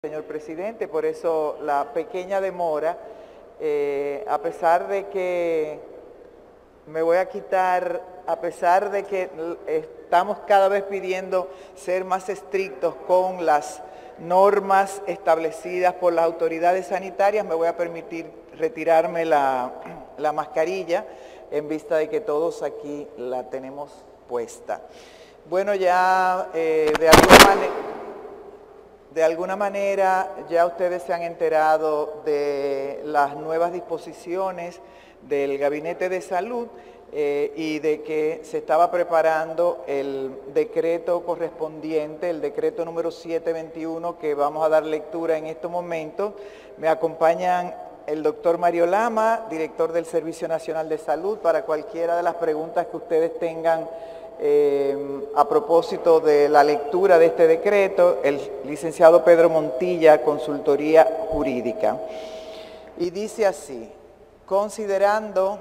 Señor presidente, por eso la pequeña demora, a pesar de que me voy a quitar, a pesar de que estamos cada vez pidiendo ser más estrictos con las normas establecidas por las autoridades sanitarias, me voy a permitir retirarme la mascarilla en vista de que todos aquí la tenemos puesta. Bueno, ya de alguna manera ya ustedes se han enterado de las nuevas disposiciones del Gabinete de Salud y de que se estaba preparando el decreto correspondiente, el decreto número 721, que vamos a dar lectura en estos momentos. Me acompañan el doctor Mario Lama, director del Servicio Nacional de Salud, para cualquiera de las preguntas que ustedes tengan a propósito de la lectura de este decreto, el licenciado Pedro Montilla, Consultoría Jurídica. Y dice así: considerando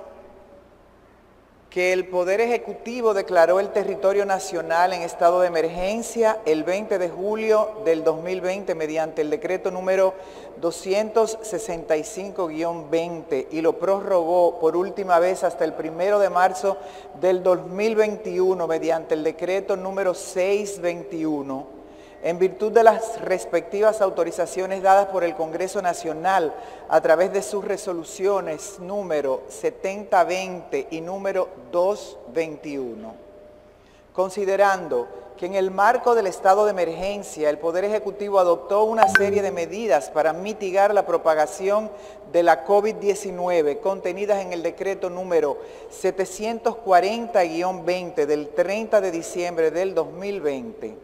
que el Poder Ejecutivo declaró el territorio nacional en estado de emergencia el 20 de julio del 2020 mediante el decreto número 265-20 y lo prorrogó por última vez hasta el 1 de marzo del 2021 mediante el decreto número 621, en virtud de las respectivas autorizaciones dadas por el Congreso Nacional a través de sus resoluciones número 7020 y número 221. Considerando que en el marco del estado de emergencia el Poder Ejecutivo adoptó una serie de medidas para mitigar la propagación de la COVID-19 contenidas en el decreto número 740-20 del 30 de diciembre del 2020,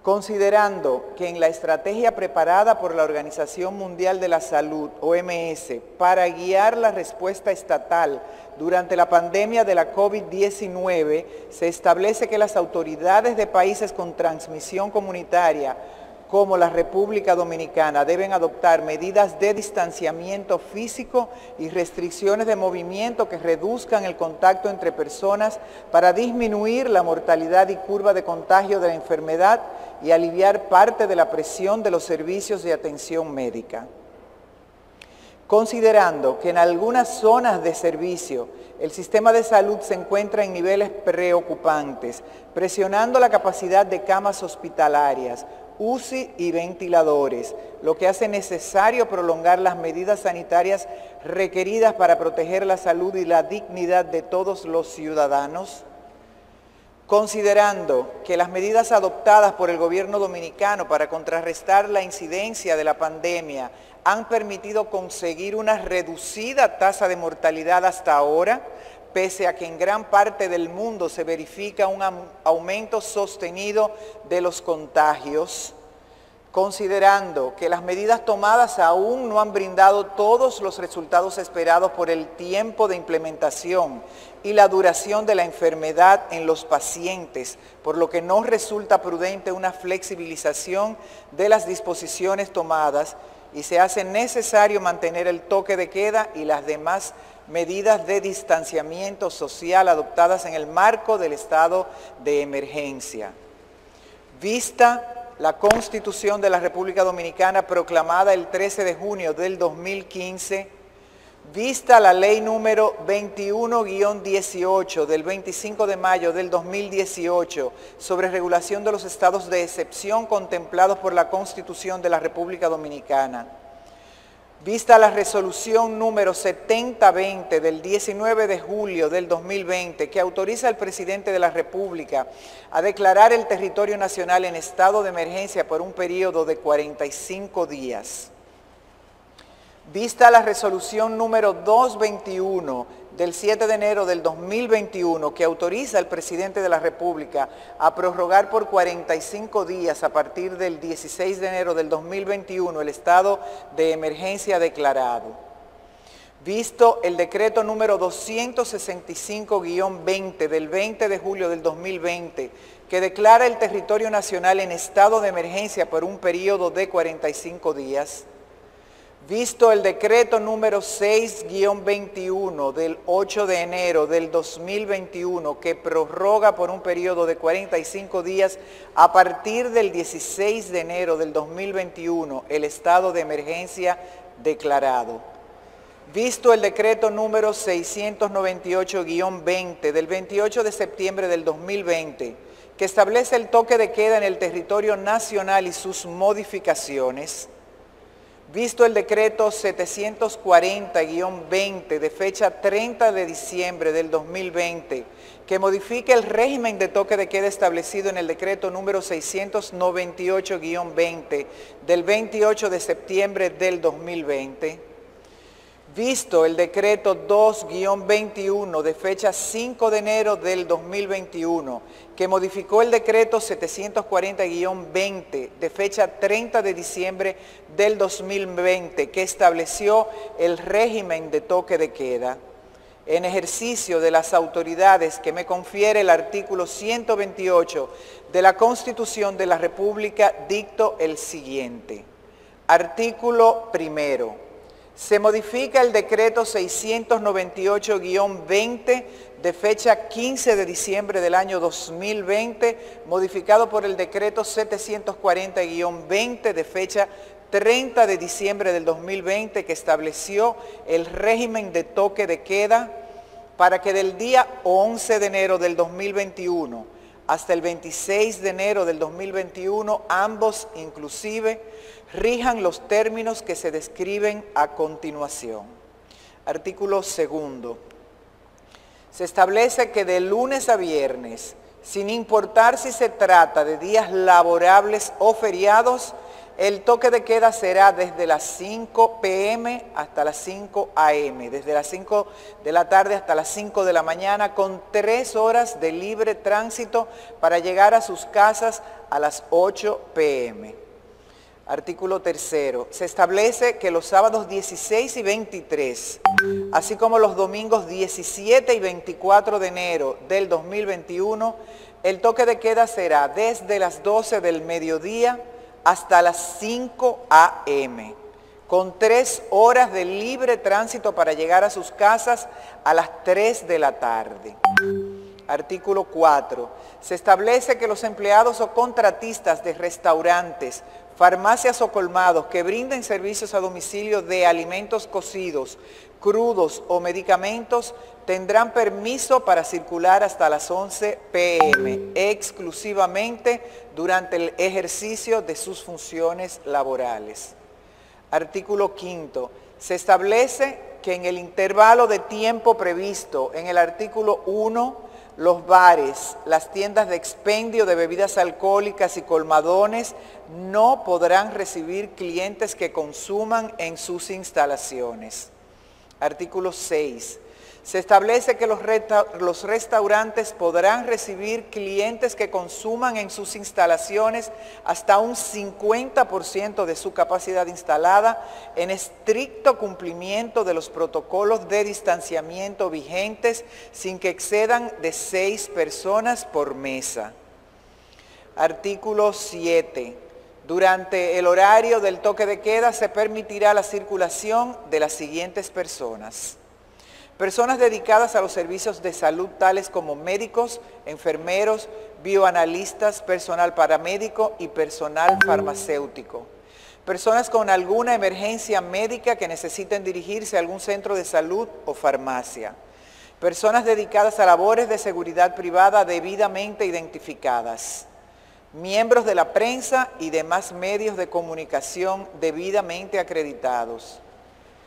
considerando que en la estrategia preparada por la Organización Mundial de la Salud, OMS, para guiar la respuesta estatal durante la pandemia de la COVID-19, se establece que las autoridades de países con transmisión comunitaria, como la República Dominicana, deben adoptar medidas de distanciamiento físico y restricciones de movimiento que reduzcan el contacto entre personas para disminuir la mortalidad y curva de contagio de la enfermedad y aliviar parte de la presión de los servicios de atención médica. Considerando que en algunas zonas de servicio el sistema de salud se encuentra en niveles preocupantes, presionando la capacidad de camas hospitalarias, UCI y ventiladores, lo que hace necesario prolongar las medidas sanitarias requeridas para proteger la salud y la dignidad de todos los ciudadanos. Considerando que las medidas adoptadas por el gobierno dominicano para contrarrestar la incidencia de la pandemia han permitido conseguir una reducida tasa de mortalidad hasta ahora, pese a que en gran parte del mundo se verifica un aumento sostenido de los contagios, considerando que las medidas tomadas aún no han brindado todos los resultados esperados por el tiempo de implementación y la duración de la enfermedad en los pacientes, por lo que no resulta prudente una flexibilización de las disposiciones tomadas y se hace necesario mantener el toque de queda y las demás medidas de distanciamiento social adoptadas en el marco del estado de emergencia. Vista la Constitución de la República Dominicana proclamada el 13 de junio del 2015, vista la Ley número 21-18 del 25 de mayo del 2018 sobre regulación de los estados de excepción contemplados por la Constitución de la República Dominicana, vista la resolución número 7020 del 19 de julio del 2020 que autoriza al presidente de la República a declarar el territorio nacional en estado de emergencia por un periodo de 45 días. Vista la resolución número 221 del 7 de enero del 2021 que autoriza al presidente de la República a prorrogar por 45 días a partir del 16 de enero del 2021 el estado de emergencia declarado. Visto el decreto número 265-20 del 20 de julio del 2020 que declara el territorio nacional en estado de emergencia por un periodo de 45 días. Visto el decreto número 6-21 del 8 de enero del 2021 que prorroga por un periodo de 45 días a partir del 16 de enero del 2021 el estado de emergencia declarado. Visto el decreto número 698-20 del 28 de septiembre del 2020 que establece el toque de queda en el territorio nacional y sus modificaciones. Visto el decreto 740-20 de fecha 30 de diciembre del 2020, que modifica el régimen de toque de queda establecido en el decreto número 698-20 del 28 de septiembre del 2020. Visto el decreto 2-21 de fecha 5 de enero del 2021, que modificó el decreto 740-20 de fecha 30 de diciembre del 2020, que estableció el régimen de toque de queda, en ejercicio de las autoridades que me confiere el artículo 128 de la Constitución de la República, dicto el siguiente. Artículo primero. Se modifica el decreto 698-20 de fecha 15 de diciembre del año 2020, modificado por el decreto 740-20 de fecha 30 de diciembre del 2020, que estableció el régimen de toque de queda para que del día 11 de enero del 2021 hasta el 26 de enero del 2021, ambos inclusive, rijan los términos que se describen a continuación. Artículo segundo. Se establece que de lunes a viernes, sin importar si se trata de días laborables o feriados, el toque de queda será desde las 5 p.m. hasta las 5 a.m., desde las 5 de la tarde hasta las 5 de la mañana, con 3 horas de libre tránsito para llegar a sus casas a las 8 p.m. Artículo tercero. Se establece que los sábados 16 y 23, así como los domingos 17 y 24 de enero del 2021, el toque de queda será desde las 12 del mediodía hasta las 5 a.m., con 3 horas de libre tránsito para llegar a sus casas a las 3 de la tarde. Artículo 4. Se establece que los empleados o contratistas de restaurantes, farmacias o colmados que brinden servicios a domicilio de alimentos cocidos, crudos o medicamentos tendrán permiso para circular hasta las 11 p.m. exclusivamente durante el ejercicio de sus funciones laborales. Artículo 5. Se establece que en el intervalo de tiempo previsto en el artículo 1, los bares, las tiendas de expendio de bebidas alcohólicas y colmadones no podrán recibir clientes que consuman en sus instalaciones. Artículo 6. Se establece que los restaurantes podrán recibir clientes que consuman en sus instalaciones hasta un 50% de su capacidad instalada, en estricto cumplimiento de los protocolos de distanciamiento vigentes, sin que excedan de 6 personas por mesa. Artículo 7. Durante el horario del toque de queda se permitirá la circulación de las siguientes personas. Personas dedicadas a los servicios de salud tales como médicos, enfermeros, bioanalistas, personal paramédico y personal farmacéutico. Personas con alguna emergencia médica que necesiten dirigirse a algún centro de salud o farmacia. Personas dedicadas a labores de seguridad privada debidamente identificadas. Miembros de la prensa y demás medios de comunicación debidamente acreditados.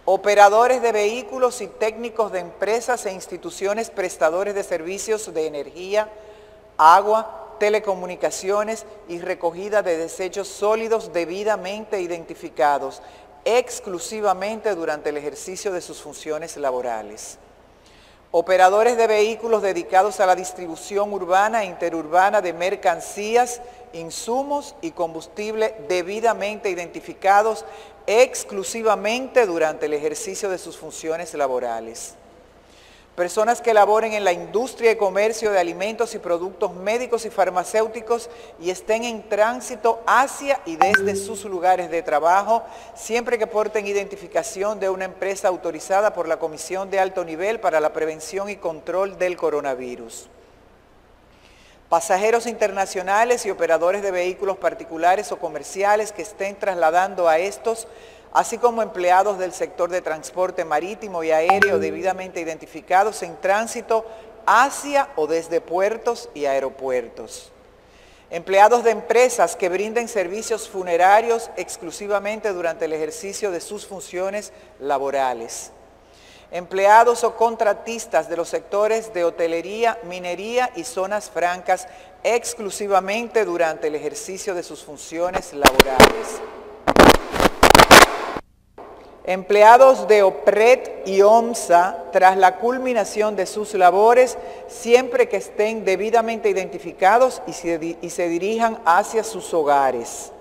Operadores de vehículos y técnicos de empresas e instituciones prestadores de servicios de energía, agua, telecomunicaciones y recogida de desechos sólidos debidamente identificados, exclusivamente durante el ejercicio de sus funciones laborales. Operadores de vehículos dedicados a la distribución urbana e interurbana de mercancías, insumos y combustible debidamente identificados exclusivamente durante el ejercicio de sus funciones laborales. personas que laboren en la industria y comercio de alimentos y productos médicos y farmacéuticos y estén en tránsito hacia y desde sus lugares de trabajo, siempre que porten identificación de una empresa autorizada por la Comisión de Alto Nivel para la Prevención y Control del Coronavirus. Pasajeros internacionales y operadores de vehículos particulares o comerciales que estén trasladando a estos, así como empleados del sector de transporte marítimo y aéreo debidamente identificados en tránsito hacia o desde puertos y aeropuertos. Empleados de empresas que brinden servicios funerarios exclusivamente durante el ejercicio de sus funciones laborales. Empleados o contratistas de los sectores de hotelería, minería y zonas francas exclusivamente durante el ejercicio de sus funciones laborales. Empleados de OPRED y OMSA tras la culminación de sus labores, siempre que estén debidamente identificados y se dirijan hacia sus hogares.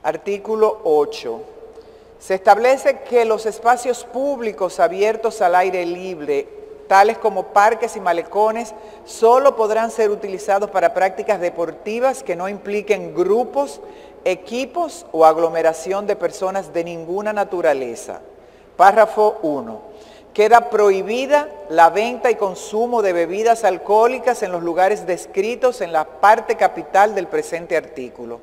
Artículo 8. Se establece que los espacios públicos abiertos al aire libre, tales como parques y malecones, solo podrán ser utilizados para prácticas deportivas que no impliquen grupos, equipos o aglomeración de personas de ninguna naturaleza. Párrafo 1. Queda prohibida la venta y consumo de bebidas alcohólicas en los lugares descritos en la parte capital del presente artículo.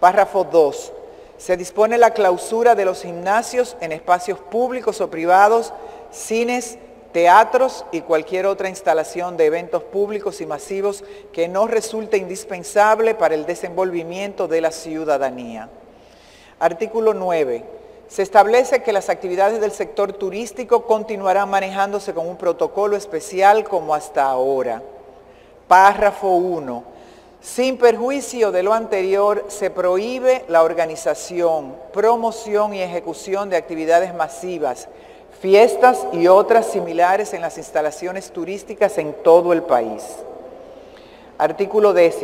Párrafo 2. Se dispone la clausura de los gimnasios en espacios públicos o privados, cines, teatros y cualquier otra instalación de eventos públicos y masivos que no resulte indispensable para el desenvolvimiento de la ciudadanía. Artículo 9. Se establece que las actividades del sector turístico continuarán manejándose con un protocolo especial como hasta ahora. Párrafo 1. Sin perjuicio de lo anterior, se prohíbe la organización, promoción y ejecución de actividades masivas, fiestas y otras similares en las instalaciones turísticas en todo el país. Artículo 10.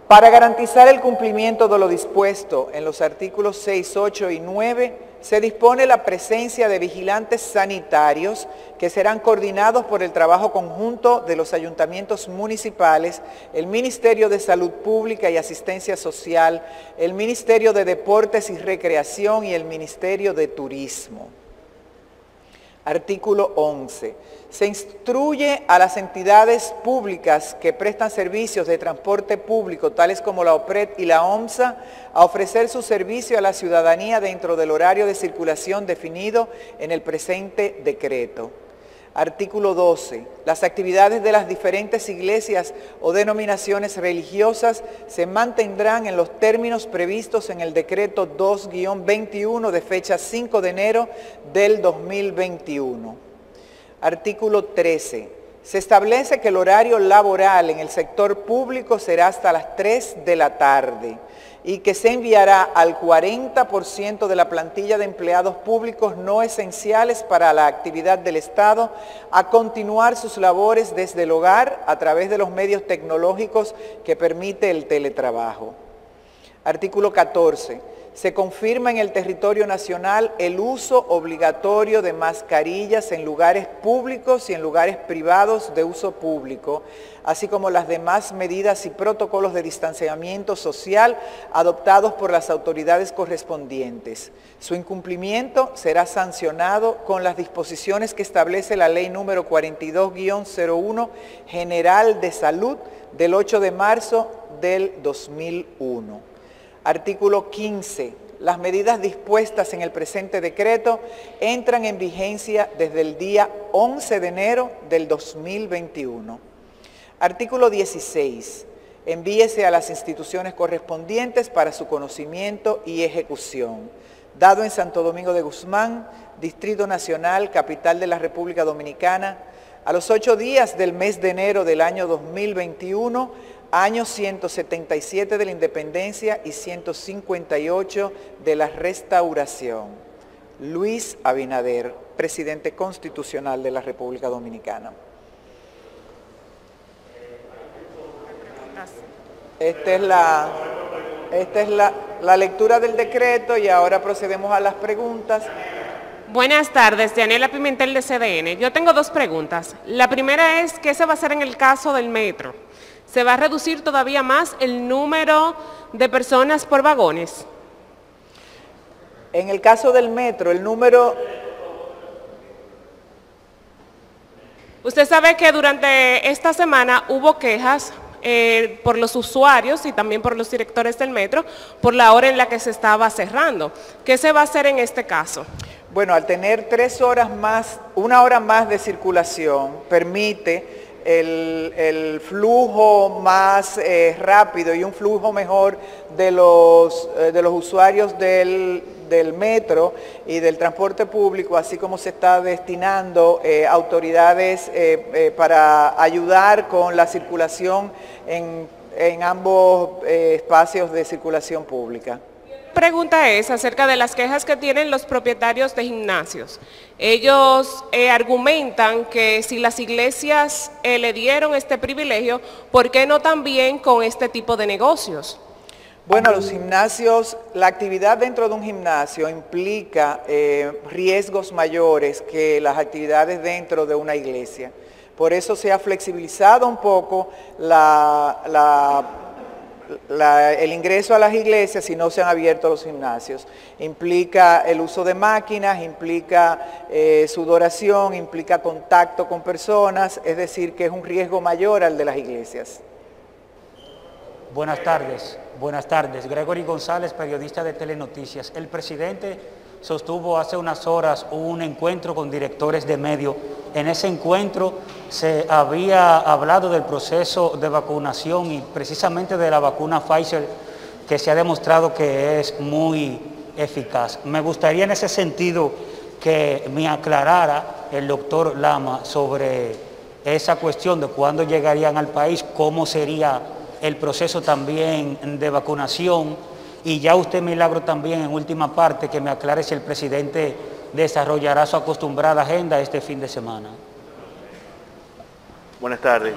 Para garantizar el cumplimiento de lo dispuesto en los artículos 6, 8 y 9, se dispone la presencia de vigilantes sanitarios que serán coordinados por el trabajo conjunto de los ayuntamientos municipales, el Ministerio de Salud Pública y Asistencia Social, el Ministerio de Deportes y Recreación y el Ministerio de Turismo. Artículo 11. Se instruye a las entidades públicas que prestan servicios de transporte público, tales como la OPRED y la OMSA, a ofrecer su servicio a la ciudadanía dentro del horario de circulación definido en el presente decreto. Artículo 12. Las actividades de las diferentes iglesias o denominaciones religiosas se mantendrán en los términos previstos en el decreto 2-21 de fecha 5 de enero del 2021. Artículo 13. Se establece que el horario laboral en el sector público será hasta las 3 de la tarde y que se enviará al 40% de la plantilla de empleados públicos no esenciales para la actividad del Estado a continuar sus labores desde el hogar a través de los medios tecnológicos que permite el teletrabajo. Artículo 14. Se confirma en el territorio nacional el uso obligatorio de mascarillas en lugares públicos y en lugares privados de uso público, así como las demás medidas y protocolos de distanciamiento social adoptados por las autoridades correspondientes. Su incumplimiento será sancionado con las disposiciones que establece la Ley número 42-01 General de Salud del 8 de marzo del 2001. Artículo 15. Las medidas dispuestas en el presente decreto entran en vigencia desde el día 11 de enero del 2021. Artículo 16. Envíese a las instituciones correspondientes para su conocimiento y ejecución. Dado en Santo Domingo de Guzmán, Distrito Nacional, capital de la República Dominicana, a los 8 días del mes de enero del año 2021, año 177 de la independencia y 158 de la restauración. Luis Abinader, presidente constitucional de la República Dominicana. Esta es la lectura del decreto y ahora procedemos a las preguntas. Buenas tardes, Yanela Pimentel de CDN. Yo tengo dos preguntas. La primera es, ¿qué se va a hacer en el caso del metro? ¿Se va a reducir todavía más el número de personas por vagones? En el caso del metro, el número... Usted sabe que durante esta semana hubo quejas por los usuarios y también por los directores del metro por la hora en la que se estaba cerrando. ¿Qué se va a hacer en este caso? Bueno, al tener 3 horas más, 1 hora más de circulación, permite el flujo más rápido y un flujo mejor de los usuarios del metro y del transporte público, así como se está destinando autoridades para ayudar con la circulación en ambos espacios de circulación pública. Pregunta es acerca de las quejas que tienen los propietarios de gimnasios. Ellos argumentan que si las iglesias le dieron este privilegio, ¿por qué no también con este tipo de negocios? Bueno, los gimnasios, la actividad dentro de un gimnasio implica riesgos mayores que las actividades dentro de una iglesia. Por eso se ha flexibilizado un poco el ingreso a las iglesias si no se han abierto los gimnasios. Implica el uso de máquinas, implica sudoración, implica contacto con personas, es decir, que es un riesgo mayor al de las iglesias. Buenas tardes. Gregory González, periodista de Telenoticias. El presidente sostuvo hace unas horas un encuentro con directores de medios. En ese encuentro se había hablado del proceso de vacunación y precisamente de la vacuna Pfizer, que se ha demostrado que es muy eficaz. Me gustaría en ese sentido que me aclarara el doctor Lama sobre esa cuestión de cuándo llegarían al país, cómo sería el proceso también de vacunación, y ya usted, Milagro, también en última parte que me aclare si el presidente desarrollará su acostumbrada agenda este fin de semana. Buenas tardes.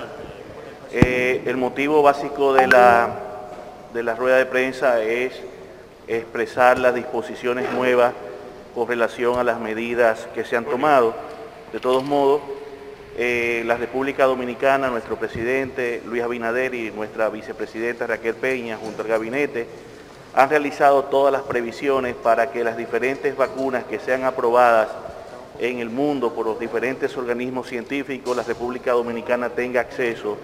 El motivo básico de la rueda de prensa es expresar las disposiciones nuevas con relación a las medidas que se han tomado. De todos modos, la República Dominicana, nuestro presidente Luis Abinader y nuestra vicepresidenta Raquel Peña, junto al gabinete, han realizado todas las previsiones para que las diferentes vacunas que sean aprobadas en el mundo por los diferentes organismos científicos, la República Dominicana tenga acceso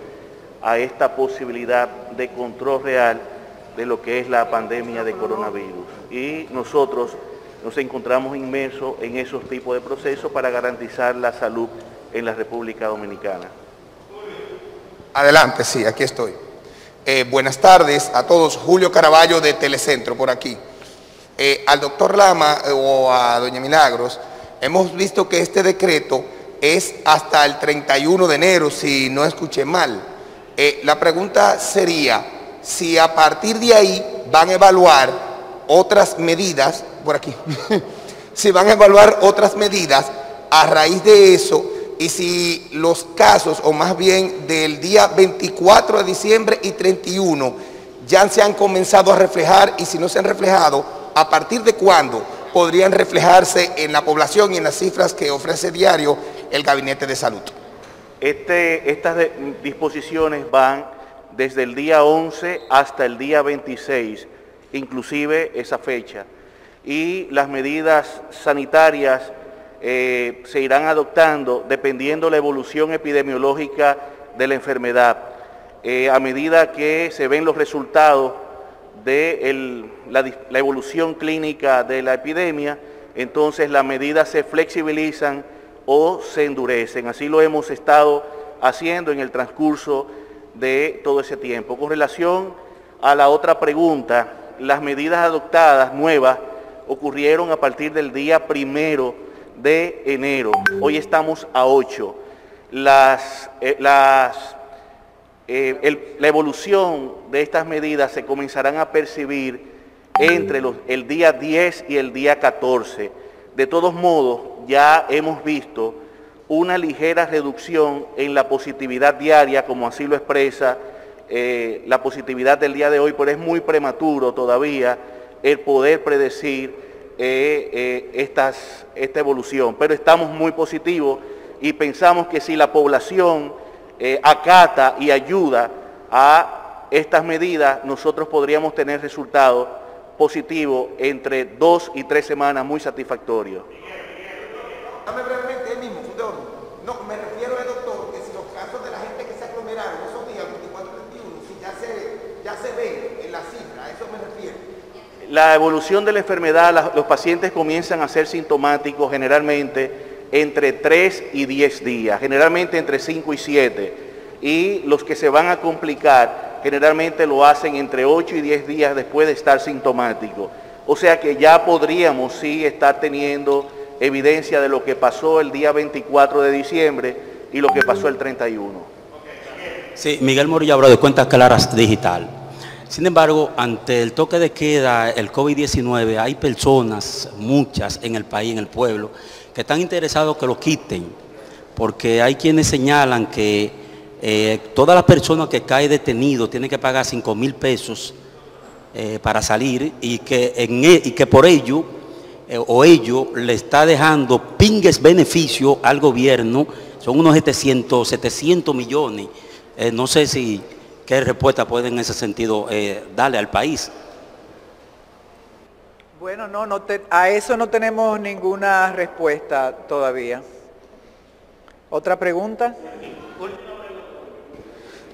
a esta posibilidad de control real de lo que es la pandemia de coronavirus. Y nosotros nos encontramos inmersos en esos tipos de procesos para garantizar la salud en la República Dominicana. Adelante, sí, aquí estoy. Buenas tardes a todos. Julio Caraballo de Telecentro, por aquí. Al doctor Lama o a doña Milagros, hemos visto que este decreto es hasta el 31 de enero, si no escuché mal. La pregunta sería, si a partir de ahí van a evaluar otras medidas, por aquí, si van a evaluar otras medidas a raíz de eso, y si los casos, o más bien del día 24 de diciembre y 31, ya se han comenzado a reflejar, y si no se han reflejado, ¿a partir de cuándo podrían reflejarse en la población y en las cifras que ofrece diario el Gabinete de Salud? Estas disposiciones van desde el día 11 hasta el día 26, inclusive esa fecha. Y las medidas sanitarias se irán adoptando dependiendo la evolución epidemiológica de la enfermedad. A medida que se ven los resultados de la evolución clínica de la epidemia, entonces las medidas se flexibilizan o se endurecen. Así lo hemos estado haciendo en el transcurso de todo ese tiempo. Con relación a la otra pregunta, las medidas adoptadas nuevas ocurrieron a partir del día 1 de enero. Hoy estamos a 8. La evolución de estas medidas se comenzarán a percibir entre el día 10 y el día 14. De todos modos, ya hemos visto una ligera reducción en la positividad diaria, como así lo expresa la positividad del día de hoy, pero es muy prematuro todavía el poder predecir esta evolución, pero estamos muy positivos y pensamos que si la población acata y ayuda a estas medidas, nosotros podríamos tener resultados positivos entre 2 y 3 semanas muy satisfactorios. Dame brevemente, él mismo, de orden. No, me refiero, doctor, que si los casos de la gente que se aglomeraron esos días, 24 y 31, si ya se ven en la cifra, a eso me refiero. La evolución de la enfermedad, los pacientes comienzan a ser sintomáticos generalmente entre 3 y 10 días, generalmente entre 5 y 7, y los que se van a complicar generalmente lo hacen entre 8 y 10 días después de estar sintomáticos. O sea que ya podríamos sí estar teniendo evidencia de lo que pasó el día 24 de diciembre y lo que pasó el 31. Sí, Miguel Morillo Abreu, de Cuentas Claras Digital. Sin embargo, ante el toque de queda, el COVID-19, hay personas, muchas en el país, en el pueblo, que están interesados que lo quiten, porque hay quienes señalan que todas las personas que caen detenidos tienen que pagar 5,000 pesos para salir y que por ello ello le está dejando pingues beneficio al gobierno, son unos 700 millones. No sé si qué respuesta puede en ese sentido darle al país. Bueno, a eso no tenemos ninguna respuesta todavía. ¿Otra pregunta?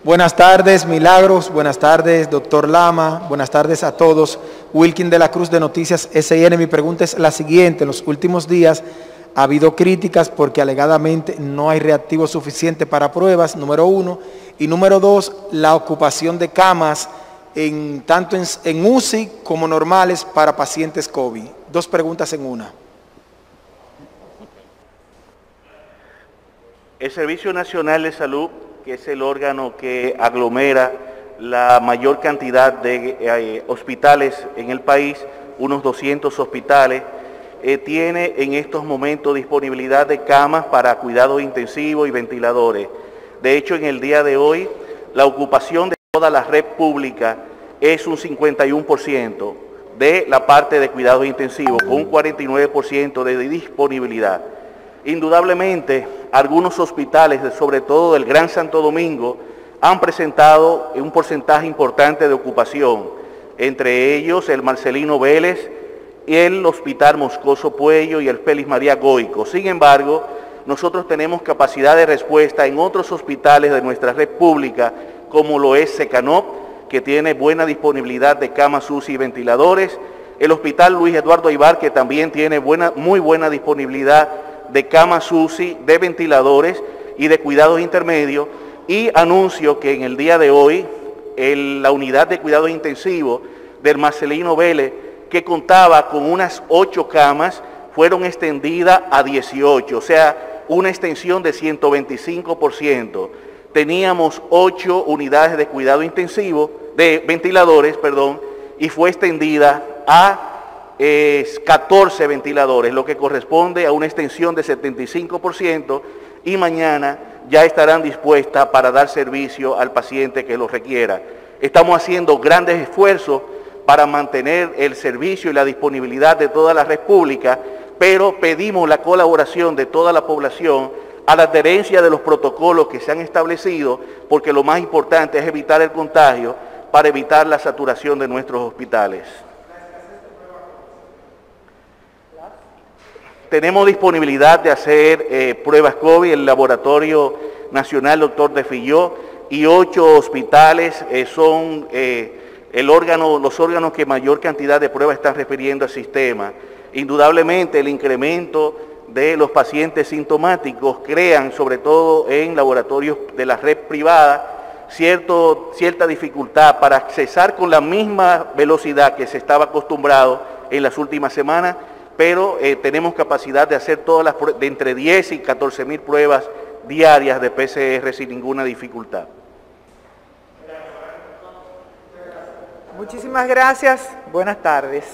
Buenas tardes, Milagros. Buenas tardes, doctor Lama. Buenas tardes a todos. Wilkin de la Cruz de Noticias SIN. Mi pregunta es la siguiente. En los últimos días ha habido críticas porque alegadamente no hay reactivo suficiente para pruebas, número 1. Y número 2, la ocupación de camas tanto en UCI como normales para pacientes COVID. 2 preguntas en una. El Servicio Nacional de Salud, que es el órgano que aglomera la mayor cantidad de hospitales en el país, unos 200 hospitales, tiene en estos momentos disponibilidad de camas para cuidados intensivos y ventiladores. De hecho, en el día de hoy, la ocupación de toda la red pública es un 51% de la parte de cuidados intensivos, con un 49% de disponibilidad. Indudablemente, algunos hospitales, sobre todo del Gran Santo Domingo, han presentado un porcentaje importante de ocupación, entre ellos el Marcelino Vélez, el Hospital Moscoso Puello y el Félix María Goico. Sin embargo, nosotros tenemos capacidad de respuesta en otros hospitales de nuestra red pública, como lo es Secanop, que tiene buena disponibilidad de camas UCI y ventiladores, el Hospital Luis Eduardo Aybar, que también tiene muy buena disponibilidad de camas UCI, de ventiladores y de cuidados intermedios, y anuncio que en el día de hoy la unidad de cuidados intensivos del Marcelino Vélez, que contaba con unas 8 camas, fueron extendidas a 18, o sea, una extensión de 125%. Teníamos 8 unidades de cuidado intensivo, de ventiladores, perdón, y fue extendida a 14 ventiladores, lo que corresponde a una extensión de 75%, y mañana ya estarán dispuestas para dar servicio al paciente que lo requiera. Estamos haciendo grandes esfuerzos para mantener el servicio y la disponibilidad de toda la red pública, pero pedimos la colaboración de toda la población a la adherencia de los protocolos que se han establecido, porque lo más importante es evitar el contagio para evitar la saturación de nuestros hospitales. Tenemos disponibilidad de hacer pruebas COVID en el Laboratorio Nacional Dr. de Filló, y 8 hospitales son los órganos que mayor cantidad de pruebas están refiriendo al sistema. Indudablemente el incremento de los pacientes sintomáticos crean, sobre todo en laboratorios de la red privada, cierta dificultad para accesar con la misma velocidad que se estaba acostumbrado en las últimas semanas, pero tenemos capacidad de hacer todas las pruebas, de entre 10 y 14,000 pruebas diarias de PCR sin ninguna dificultad. Muchísimas gracias. Buenas tardes.